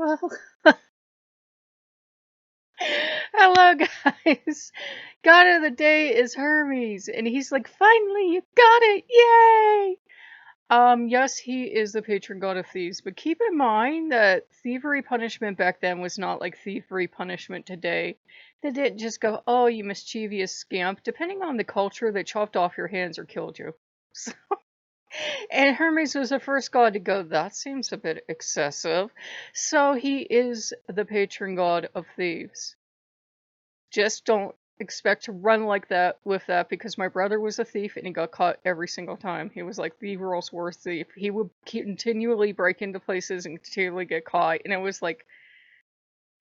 Hello. Hello, guys. God of the day is Hermes, and he's like, finally, you got it. Yay! Yes, he is the patron god of thieves, but keep in mind that thievery punishment back then was not like thievery punishment today. They didn't just go, oh, you mischievous scamp. Depending on the culture, they chopped off your hands or killed you. And Hermes was the first god to go, that seems a bit excessive. So he is the patron god of thieves. Just don't expect to run like that with that because my brother was a thief and he got caught every single time. He was like the world's worst thief. He would continually break into places and continually get caught. And it was like,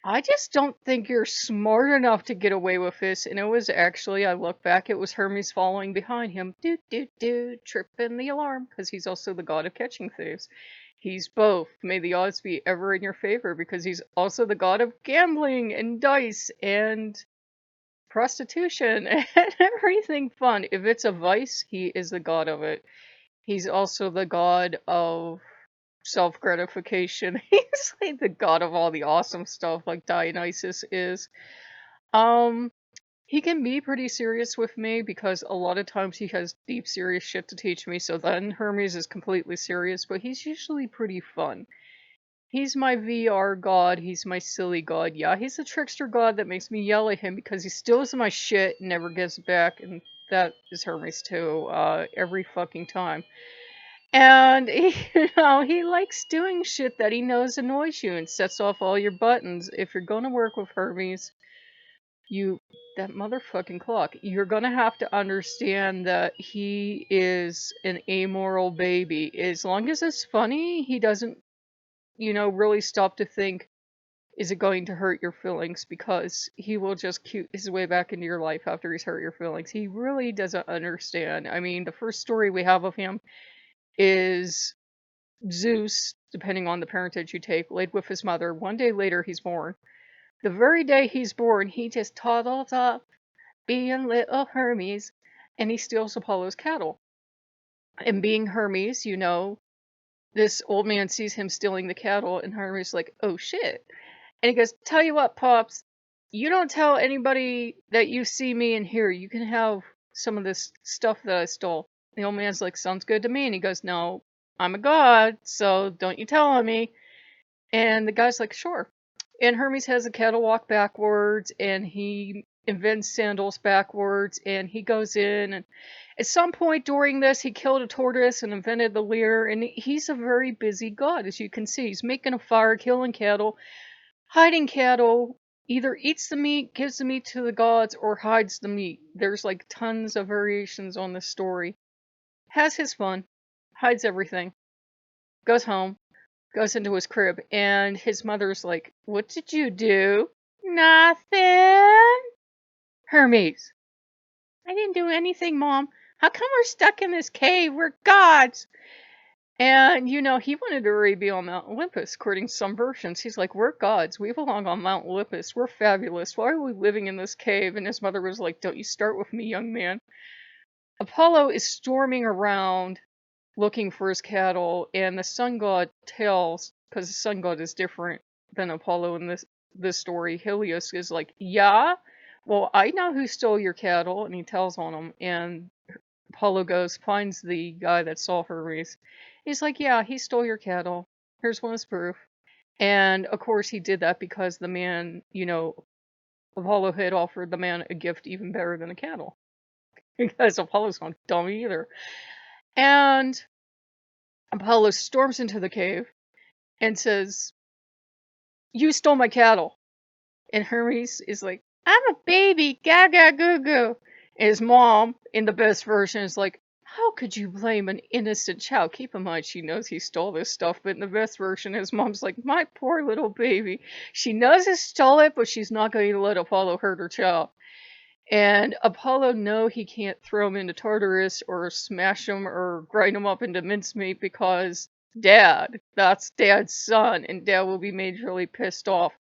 I just don't think you're smart enough to get away with this. And it was actually, I look back, it was Hermes following behind him, tripping the alarm, because he's also the god of catching thieves. He's both. May the odds be ever in your favor because he's also the god of gambling and dice and prostitution and everything fun. If it's a vice, he is the god of it. He's also the god of self-gratification. He's like the god of all the awesome stuff like Dionysus is. Um, he can be pretty serious with me because a lot of times he has deep serious shit to teach me, so then Hermes is completely serious, but he's usually pretty fun. He's my VR god, he's my silly god. Yeah, he's a trickster god that makes me yell at him because he steals my shit and never gives it back, and that is Hermes too, every fucking time. And, he likes doing shit that he knows annoys you and sets off all your buttons. If you're gonna work with Hermes, that motherfucking clock, you're gonna have to understand that he is an amoral baby. As long as it's funny, he doesn't really stop to think, is it going to hurt your feelings? Because he will just cute his way back into your life after he's hurt your feelings. He really doesn't understand. I mean, the first story we have of him is Zeus, depending on the parentage you take, laid with his mother. One day later, he's born. The very day he's born, he just toddles up, being little Hermes, and he steals Apollo's cattle. And being Hermes, this old man sees him stealing the cattle, and Hermes is like, oh shit. And he goes, tell you what, Pops, you don't tell anybody that you see me in here. You can have some of this stuff that I stole. The old man's like, sounds good to me. And he goes, no, I'm a god, so don't you tell on me. And the guy's like, sure. And Hermes has the cattle walk backwards, and he invents sandals backwards, and he goes in, and at some point during this, he killed a tortoise and invented the lyre, and he's a very busy god, as you can see. He's making a fire, killing cattle, hiding cattle, either eats the meat, gives the meat to the gods, or hides the meat. There's like tons of variations on this story. Has his fun, hides everything, goes home, goes into his crib, and his mother's like, what did you do? Nothing. Hermes. I didn't do anything, Mom. How come we're stuck in this cave? We're gods. And, he wanted to already be on Mount Olympus, according to some versions. He's like, we're gods. We belong on Mount Olympus. We're fabulous. Why are we living in this cave? And his mother was like, don't you start with me, young man. Apollo is storming around looking for his cattle, and the sun god tells, because the sun god is different than Apollo in this story. Helios is like, yeah, well, I know who stole your cattle, and he tells on him, and Apollo finds the guy that saw Hermes. He's like, yeah, he stole your cattle. Here's one as proof. And of course he did that because the man, Apollo had offered the man a gift even better than a cattle. Because Apollo's not dumb either. And Apollo storms into the cave and says, you stole my cattle. And Hermes is like, I'm a baby, gaga goo goo. And his mom, in the best version, is like, how could you blame an innocent child? Keep in mind, she knows he stole this stuff, but in the best version, his mom's like, my poor little baby. She knows he stole it, but she's not going to let Apollo hurt her child. And Apollo know he can't throw him into Tartarus or smash him or grind him up into mincemeat because that's Dad's son, and Dad will be majorly pissed off.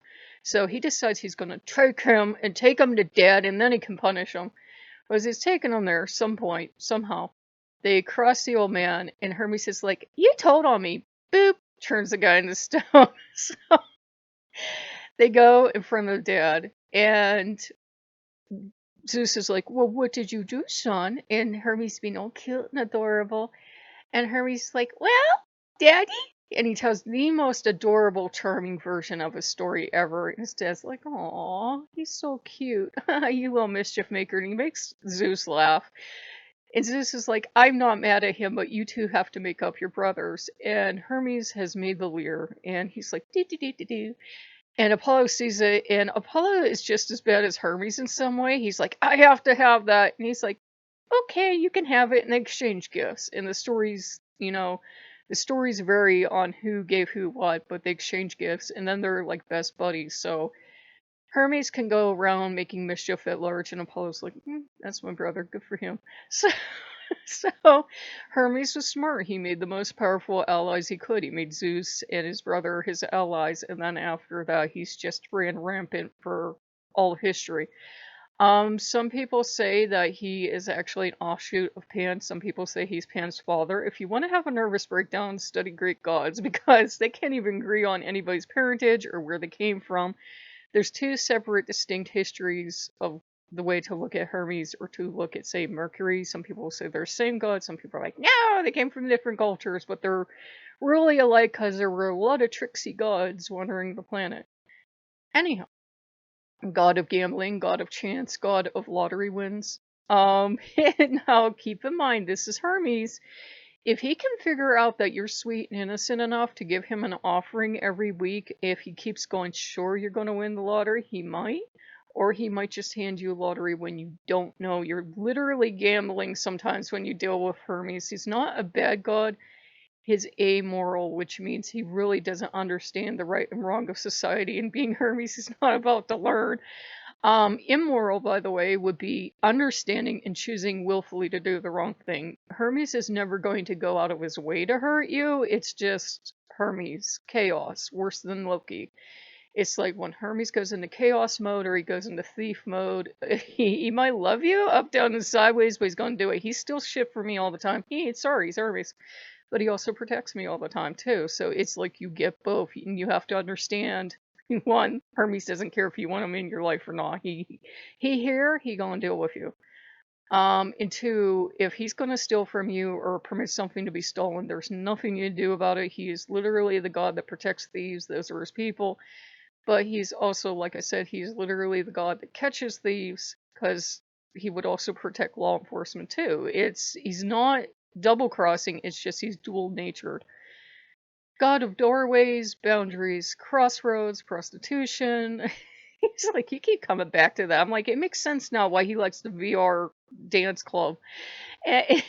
So he decides he's going to trick him and take him to Dad, and then he can punish him. Because he's taking him there some point, somehow. They cross the old man, and Hermes is like, you told on me. Boop! Turns the guy into stone. So They go in front of Dad, and Zeus is like, "Well, what did you do, son?" And Hermes being all cute and adorable. And Hermes is like, "Well, Daddy," and he tells the most adorable, charming version of a story ever. And his dad's like, "Aw, he's so cute, you little mischief maker." And he makes Zeus laugh. And Zeus is like, "I'm not mad at him, but you two have to make up your brothers." And Hermes has made the lyre, and he's like, "Do do do do do." And Apollo sees it, and Apollo is just as bad as Hermes in some way. He's like, "I have to have that," and he's like, "Okay, you can have it," and they exchange gifts. And the stories, the stories vary on who gave who what, but they exchange gifts, and then they're like best buddies. So Hermes can go around making mischief at large, and Apollo's like, "That's my brother, good for him." So, so Hermes was smart. He made the most powerful allies he could. He made Zeus and his brother his allies, and then after that, he's just ran rampant for all of history. Some people say that he is actually an offshoot of Pan. Some people say he's Pan's father. If you want to have a nervous breakdown, study Greek gods because they can't even agree on anybody's parentage or where they came from. There's two separate, distinct histories of the way to look at Hermes or to look at, say, Mercury. Some people say they're the same god. Some people are like, no, they came from different cultures, but they're really alike because there were a lot of tricksy gods wandering the planet. Anyhow, god of gambling, god of chance, god of lottery wins. And now keep in mind, this is Hermes. If he can figure out that you're sweet and innocent enough to give him an offering every week, if he keeps going, sure, you're going to win the lottery, he might. Or he might just hand you a lottery when you don't know. You're literally gambling sometimes when you deal with Hermes. He's not a bad god. He's amoral, which means he really doesn't understand the right and wrong of society. And being Hermes, he's not about to learn. Immoral, by the way, would be understanding and choosing willfully to do the wrong thing. Hermes is never going to go out of his way to hurt you. It's just Hermes. Chaos. Worse than Loki. It's like when Hermes goes into chaos mode or he goes into thief mode, he might love you up, down, and sideways, but he's going to do it. He's still shit for me all the time. He's Hermes. But he also protects me all the time, too. So it's like you get both. And you have to understand, one, Hermes doesn't care if you want him in your life or not. He here, he gonna deal with you. And two, if he's gonna steal from you or permit something to be stolen, there's nothing you can do about it. He is literally the god that protects thieves. Those are his people. But he's also, like I said, he's literally the god that catches thieves, because he would also protect law enforcement too. He's not double crossing, it's just he's dual natured. God of doorways, boundaries, crossroads, prostitution. He's like, you keep coming back to that. I'm like, it makes sense now why he likes the VR dance club. And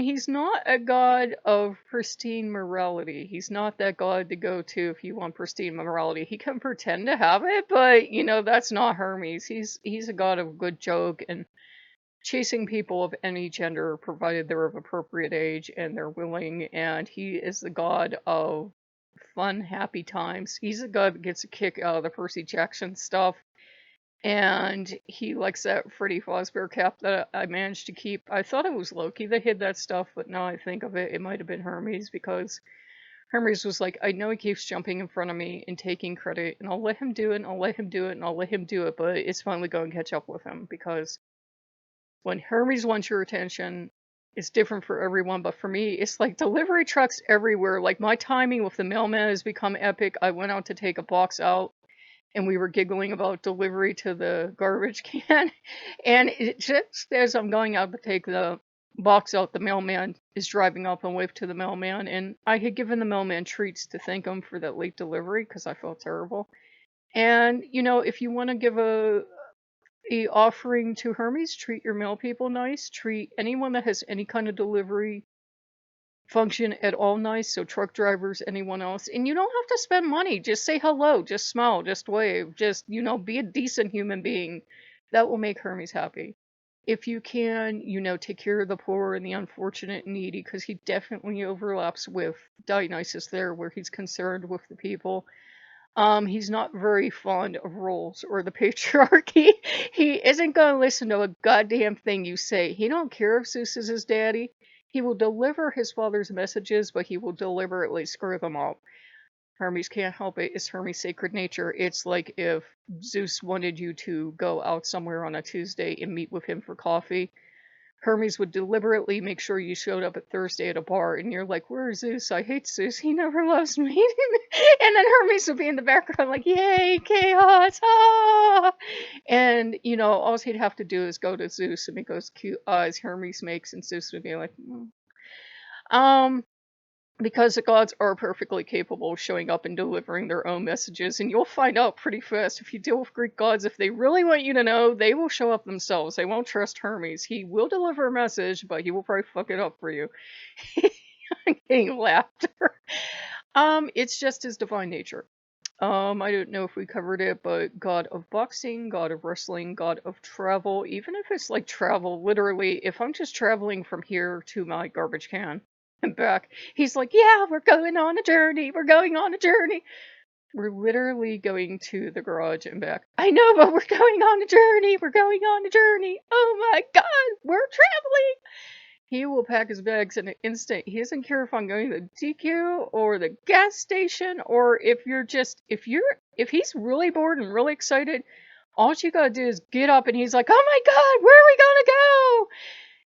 he's not a god of pristine morality. He's not that god to go to if you want pristine morality. He can pretend to have it, but that's not Hermes. He's a god of good joke and chasing people of any gender, provided they're of appropriate age and they're willing. And he is the god of fun, happy times. He's a god that gets a kick out of the Percy Jackson stuff. And he likes that Freddy Fazbear cap that I managed to keep. I thought it was Loki that hid that stuff, but now I think of it, it might have been Hermes, because Hermes was like, I know he keeps jumping in front of me and taking credit, and I'll let him do it, and I'll let him do it, and I'll let him do it, but it's finally going to catch up with him, because when Hermes wants your attention, it's different for everyone, but for me, it's like delivery trucks everywhere. Like, my timing with the mailman has become epic. I went out to take a box out, and we were giggling about delivery to the garbage can. And it just as I'm going out to take the box out, the mailman is driving up and waved to the mailman. And I had given the mailman treats to thank him for that late delivery because I felt terrible. And, if you want to give a offering to Hermes, treat your mail people nice, treat anyone that has any kind of delivery function at all nice, so truck drivers, anyone else. And you don't have to spend money. Just say hello, just smile, just wave, just, be a decent human being. That will make Hermes happy. If you can, take care of the poor and the unfortunate and needy, because he definitely overlaps with Dionysus there, where he's concerned with the people. He's not very fond of roles or the patriarchy. He isn't going to listen to a goddamn thing you say. He don't care if Zeus is his daddy. He will deliver his father's messages, but he will deliberately screw them up. Hermes can't help it. It's Hermes' sacred nature. It's like if Zeus wanted you to go out somewhere on a Tuesday and meet with him for coffee. Hermes would deliberately make sure you showed up at Thursday at a bar, and you're like, "Where's Zeus? I hate Zeus. He never loves me." And then Hermes would be in the background, like, "Yay, chaos! Ah!" And all he'd have to do is go to Zeus and make those cute eyes Hermes makes, and Zeus would be like, Um, because the gods are perfectly capable of showing up and delivering their own messages, and you'll find out pretty fast if you deal with Greek gods, if they really want you to know, they will show up themselves. They won't trust Hermes. He will deliver a message, but he will probably fuck it up for you. I'm getting laughter. It's just his divine nature. I don't know if we covered it, but god of boxing, god of wrestling, god of travel, even if it's like travel, literally, if I'm just traveling from here to my garbage can and back, he's like, "Yeah, we're going on a journey, we're going on a journey." We're literally going to the garage and back. I know, but we're going on a journey, we're going on a journey. Oh my god, we're traveling. He will pack his bags in an instant. He doesn't care if I'm going to the DQ or the gas station, or if he's really bored and really excited, all you gotta do is get up and he's like, "Oh my god, where are we gonna go?"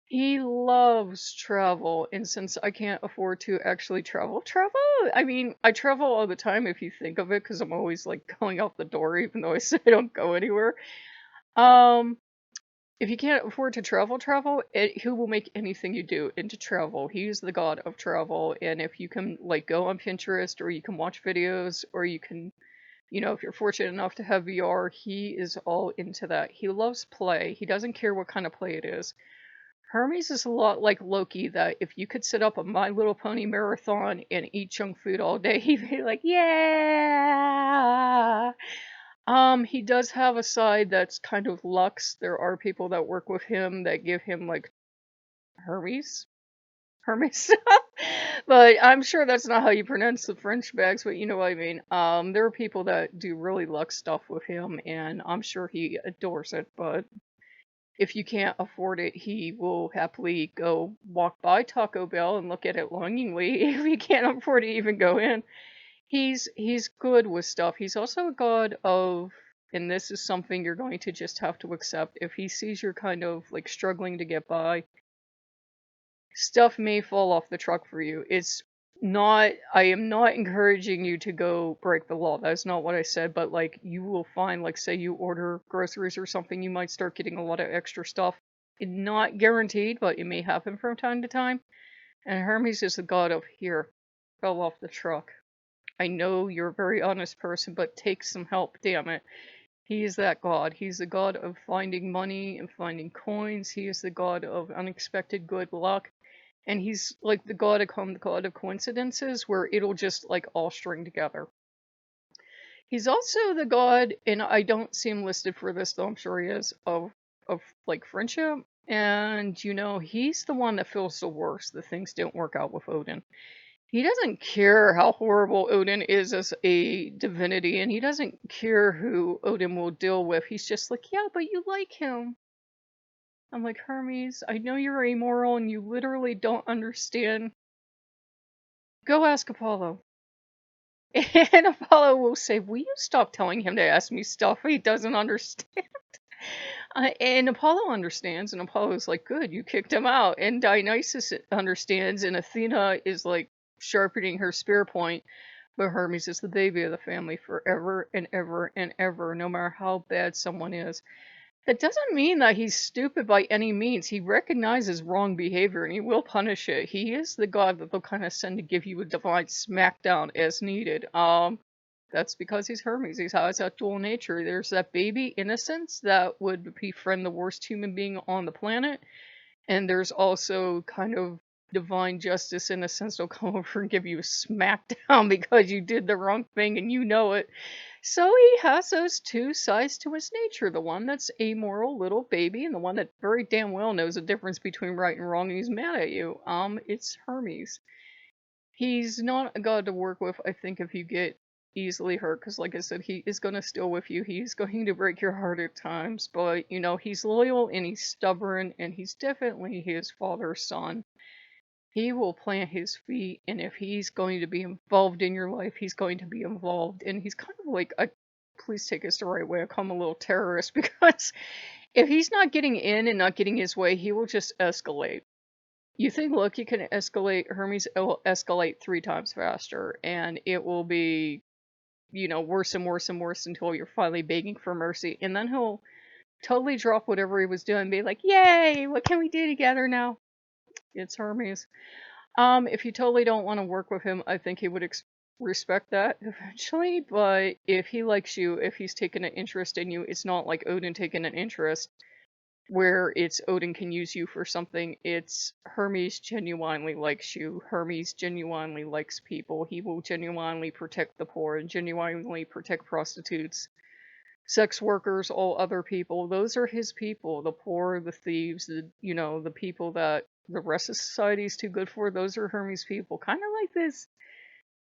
He loves travel, and since I can't afford to actually travel, I mean, I travel all the time if you think of it, because I'm always like going out the door, even though I say I don't go anywhere. Um, if you can't afford to travel, he will make anything you do into travel. He's the god of travel, and if you can like go on Pinterest, or you can watch videos, or you can, if you're fortunate enough to have VR, he is all into that. He loves play. He doesn't care what kind of play it is. Hermes is a lot like Loki, that if you could set up a My Little Pony marathon and eat junk food all day, he'd be like, "Yeah." He does have a side that's kind of luxe. There are people that work with him that give him like Hermes, Hermes, but I'm sure that's not how you pronounce the French bags, but you know what I mean. There are people that do really luxe stuff with him, and I'm sure he adores it. But if you can't afford it, he will happily go walk by Taco Bell and look at it longingly if you can't afford to even go in. He's good with stuff. He's also a god of, and this is something you're going to just have to accept. If he sees you're kind of like struggling to get by, stuff may fall off the truck for you. I am not encouraging you to go break the law. That's not what I said, but like you will find, like, say you order groceries or something, you might start getting a lot of extra stuff. It's not guaranteed, but it may happen from time to time. And Hermes is the god of, here, fell off the truck. I know you're a very honest person, but take some help, damn it. He is that god. He's the god of finding money and finding coins. He is the god of unexpected good luck. And he's like the god of coincidences, where it'll just like all string together. He's also the god, and I don't see him listed for this, though I'm sure he is, of like friendship. And he's the one that feels the worst that things don't work out with Odin. He doesn't care how horrible Odin is as a divinity, and he doesn't care who Odin will deal with. He's just like, "Yeah, but you like him." I'm like, "Hermes, I know you're amoral and you literally don't understand. Go ask Apollo." And Apollo will say, "Will you stop telling him to ask me stuff he doesn't understand?" And Apollo understands, and Apollo's like, "Good, you kicked him out." And Dionysus understands, and Athena is like sharpening her spear point. But Hermes is the baby of the family forever and ever and ever, no matter how bad someone is. That doesn't mean that he's stupid by any means. He recognizes wrong behavior and he will punish it. He is the god that they'll kind of send to give you a divine smackdown as needed. That's because he's Hermes. He has that dual nature. There's that baby innocence that would befriend the worst human being on the planet, and there's also kind of divine justice in a sense. They'll come over and give you a smackdown because you did the wrong thing and you know it. So he has those two sides to his nature. The one that's amoral little baby, and the one that very damn well knows the difference between right and wrong, and he's mad at you. It's Hermes. He's not a god to work with, I think, if you get easily hurt, because like I said, he is going to still with you. He's going to break your heart at times, but he's loyal and he's stubborn, and he's definitely his father's son. He will plant his feet, and if he's going to be involved in your life, he's going to be involved. And he's kind of like a, please take this the right way, I call him a little terrorist because if he's not getting in and not getting his way, he will just escalate. You think Loki can escalate, Hermes will escalate 3 times faster, and it will be, worse and worse and worse until you're finally begging for mercy. And then he'll totally drop whatever he was doing and be like, yay, what can we do together now? It's Hermes. If you totally don't want to work with him, I think he would respect that eventually. But if he likes you, if he's taken an interest in you, it's not like Odin taking an interest where it's Odin can use you for something. It's Hermes genuinely likes you. Hermes genuinely likes people. He will genuinely protect the poor and genuinely protect prostitutes, sex workers, all other people. Those are his people. The poor, the thieves, the people that the rest of society is too good for. Those are Hermes people. Kind of like this.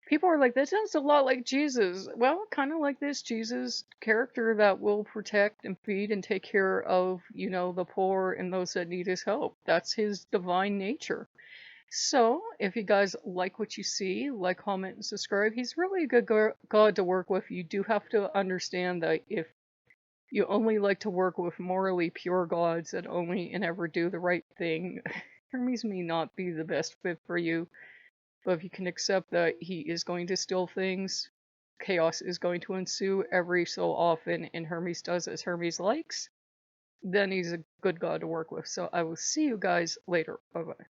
People are like, that sounds a lot like Jesus. Well, kind of like this Jesus character that will protect and feed and take care of, the poor and those that need his help. That's his divine nature. So, if you guys like what you see, like, comment, and subscribe. He's really a good god to work with. You do have to understand that if you only like to work with morally pure gods that only and ever do the right thing, Hermes may not be the best fit for you. But if you can accept that he is going to steal things, chaos is going to ensue every so often, and Hermes does as Hermes likes, then he's a good god to work with. So I will see you guys later. Bye bye.